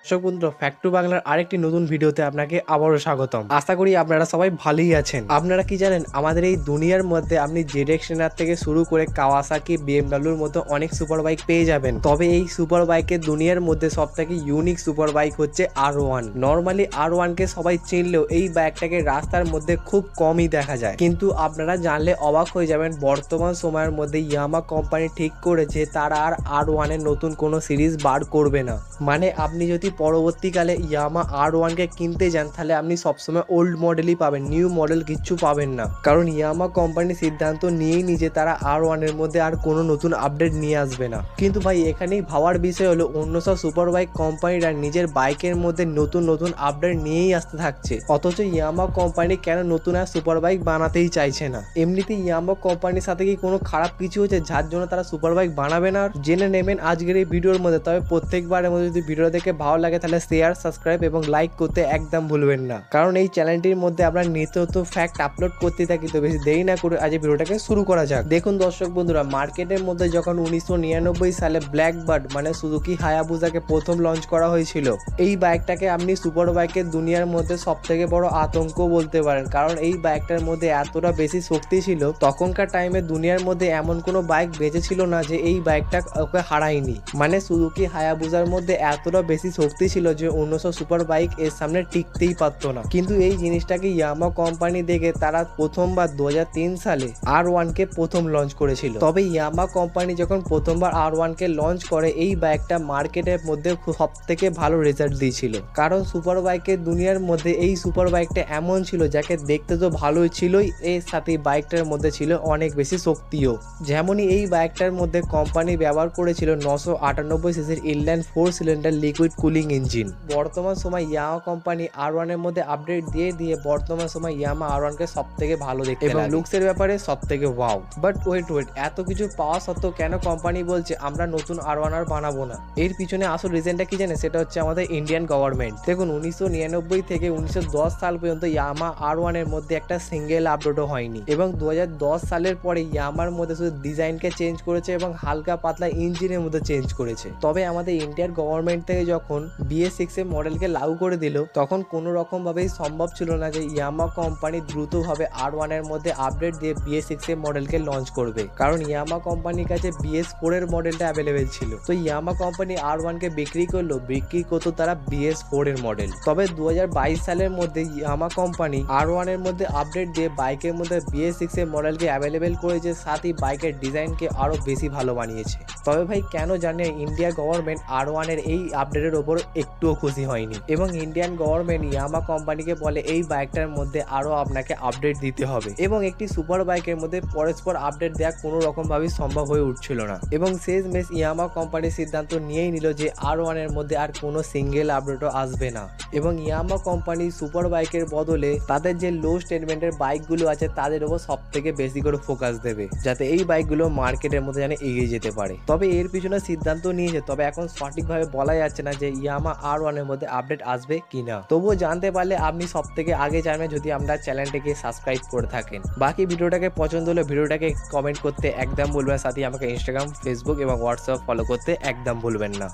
দর্শক বন্ধুরা fact two বাংলার আরেকটি নতুন ভিডিওতে আপনাকে আবারও স্বাগতম। আশা করি আপনারা সবাই ভালোই আছেন। আপনারা কি জানেন আমাদের এই দুনিয়ার মধ্যে আপনি জেড-এক্স-টেনার থেকে শুরু করে কাওয়াসাকি, বিএমডব্লিউর মতো অনেক সুপার বাইক পেয়ে যাবেন। তবে এই সুপার বাইকের দুনিয়ার মধ্যে সবথেকে ইউনিক সুপার বাইক হচ্ছে R1। নর্মালি R1 কে সবাই চিনলেও এই বাইকটাকে রাস্তার মধ্যে খুব কমই দেখা যায়, কিন্তু আপনারা জানলে অবাক হয়ে যাবেন বর্তমান সময়ের মধ্যে ইয়ামাহা কোম্পানি ঠিক করেছে তারা আর R1 এর নতুন কোনো সিরিজ বার করবে না। মানে আপনি যদি পরবর্তীকালে ইয়ামাহা R1 কে কিনতে যান তাহলে আপনি সবসময় ওল্ড মডেলই পাবেন, নিউ মডেল কিচ্ছু পাবেন না। কারণ ইয়ামাহা কোম্পানি সিদ্ধান্ত নিয়েই নিজে তারা R1 এর মধ্যে আর কোনো নতুন আপডেট নিয়ে আসবে না। কিন্তু ভাই এখানেই ভাবার বিষয় হলো অন্য সব সুপার বাইক কোম্পানিরা নিজের বাইকের মধ্যে নতুন নতুন আপডেট নিয়েই আসতে থাকছে, অথচ ইয়ামাহা কোম্পানি কেন নতুন আর সুপার বাইক বানাতেই চাইছে না। এমনিতে ইয়ামাহা কোম্পানির সাথে কি কোনো খারাপ কিছু হচ্ছে যার জন্য তারা সুপার বাইক বানাবে না? জেনে নেবেন আজকের এই ভিডিওর মধ্যে। তবে প্রত্যেকবারের মধ্যে যদি ভিডিও দেখে ভালো লাগে তাহলে শেয়ার, সাবস্ক্রাইব এবং লাইক করতে একদম ভুলবেন না, কারণ এই চ্যানেলটির মধ্যে আমরা নিত্য নতুন ফ্যাক্ট আপলোড করতে থাকি। তো বেশি দেরি না করে আজ ভিডিওটাকে শুরু করা যাক। দেখুন দর্শক বন্ধুরা, মার্কেটের মধ্যে যখন 1999 সালে ব্ল্যাকবার্ড মানে সুজুকি হায়াবুসাকে প্রথম লঞ্চ করা হয়েছিল, এই বাইকটাকে আপনি সুপার বাইকের দুনিয়ার মধ্যে সব থেকে বড় আতঙ্ক বলতে পারেন। কারণ এই বাইকটার মধ্যে এতটা বেশি শক্তি ছিল, তখনকার টাইমে দুনিয়ার মধ্যে এমন কোনো বাইক বেঁচে ছিল না যে এই বাইকটা ওকে হারায়নি। মানে সুজুকি হায়াবুসার মধ্যে এতটা বেশি শক্তি ছিল যে অন্য সব সুপার বাইক এর সামনে টিকতেই পারতো না। কিন্তু এই জিনিসটাকে ইয়ামাহা কোম্পানি দেখে তারা প্রথমবার 2003 সালে R1 কে প্রথম লঞ্চ করেছিল। তবে ইয়ামাহা কোম্পানি যখন প্রথমবার R1 কে লঞ্চ করে এই বাইকটা মার্কেটের মধ্যে সব থেকে ভালো রেজাল্ট দিয়েছিল। কারণ সুপার বাইকের দুনিয়ার মধ্যে এই সুপার বাইকটা এমন ছিল যাকে দেখতে তো ভালোই ছিলই, এর সাথে বাইকটার মধ্যে ছিল অনেক বেশি শক্তিও। যেমনই এই বাইকটার মধ্যে কোম্পানি ব্যবহার করেছিল 998 সিসির inline 4 cylinder liquid cooling engine. বর্তমান সময় ইয়ামাহা কোম্পানি R1 এর মধ্যে আপডেট দিয়ে বর্তমান সময় ইয়ামাহা R1 কে সব থেকে ভালো দেখতে এবং লুকসের ব্যাপারে সব থেকে ওয়াও। বাট ওয়েট এত কিছু পাওয়া সত্ত্বেও কেন কোম্পানি বলছে আমরা নতুন R1 আর বানাবো না? এর পিছনে আসল রিজনটা কি জানে? সেটা হচ্ছে আমাদের ইন্ডিয়ান গভর্নমেন্ট। দেখুন 1999 থেকে 1910 সাল পর্যন্ত ইয়ামাহা R1 এর মধ্যে একটা সিঙ্গেল আপডেটও হয়নি, এবং 2010 সালের পরে ইয়ামাহার মধ্যে শুধু ডিজাইনকে চেঞ্জ করেছে এবং হালকা পাতলা ইঞ্জিনের মধ্যে চেঞ্জ করেছে। তবে আমাদের ইন্ডিয়ার গভর্নমেন্ট থেকে যখন BS6 এর মডেলকে লাগু করে দিল, তখন কোনো রকম ভাবেই সম্ভব ছিল না যে ইয়ামাহা কোম্পানি দ্রুতভাবে R1 এর মধ্যে আপডেট দিয়ে BS6 এর মডেলকে লঞ্চ করবে। কারণ ইয়ামাহা কোম্পানির কাছে BS4 এর মডেলটা অ্যাভেলেবেল ছিল। তো ইয়ামাহা কোম্পানি R1 কে বিক্রি করতো তারা BS4 এর মডেল। তবে 2022 সালের মধ্যে ইয়ামাহা কোম্পানি R1 এর মধ্যে আপডেট দিয়ে বাইকের মধ্যে BS6 এর মডেলকে অ্যাভেলেবেল করেছে, সাথে বাইকের ডিজাইনকে আরো বেশি ভালো বানিয়েছে। তবে ভাই কেন জানে ইন্ডিয়া গভর্নমেন্ট R1 এর এই আপডেটের ওপর একটুও খুশি হয়নি, এবং ইন্ডিয়ান গভর্নমেন্ট ইয়ামাহা কোম্পানিকে বলে এই বাইকটার মধ্যে আরো আপনাকে আপডেট দিতে হবে। এবং একটি সুপার বাইকের মধ্যে পরস্পর আপডেট দেওয়া কোনো রকম ভাবে সম্ভব হয়ে উঠছিল না, এবং শেষমেশ ইয়ামাহা কোম্পানি সিদ্ধান্ত নিয়েই নিল যে R1 এর মধ্যে আর কোনো সিঙ্গেল আপডেটও আসবে না। এবং ইয়ামাহা কোম্পানি সুপার বাইকের বদলে তাদের যে লো স্টেটমেন্টের বাইকগুলো আছে তাদের উপর সব থেকে বেশি করে ফোকাস দেবে, যাতে এই বাইকগুলো মার্কেটের মধ্যে যেন এগিয়ে যেতে পারে। তবে এর পিছনে সিদ্ধান্ত নিয়েছে, তবে এখন সঠিকভাবে বলা যাচ্ছে না যে ইয়ামাহা R1 এর মধ্যে আপডেট আসবে কিনা। তবুও জানতে পারলে আপনি সব থেকে আগে জানবেন যদি আমরা চ্যানেলটিকে সাবস্ক্রাইব করে থাকেন। বাকি ভিডিওটাকে পছন্দ হলে ভিডিওটাকে কমেন্ট করতে একদম ভুলবেন, সাথে আমাকে ইনস্টাগ্রাম, ফেসবুক এবং হোয়াটসঅ্যাপ ফলো করতে একদম ভুলবেন না।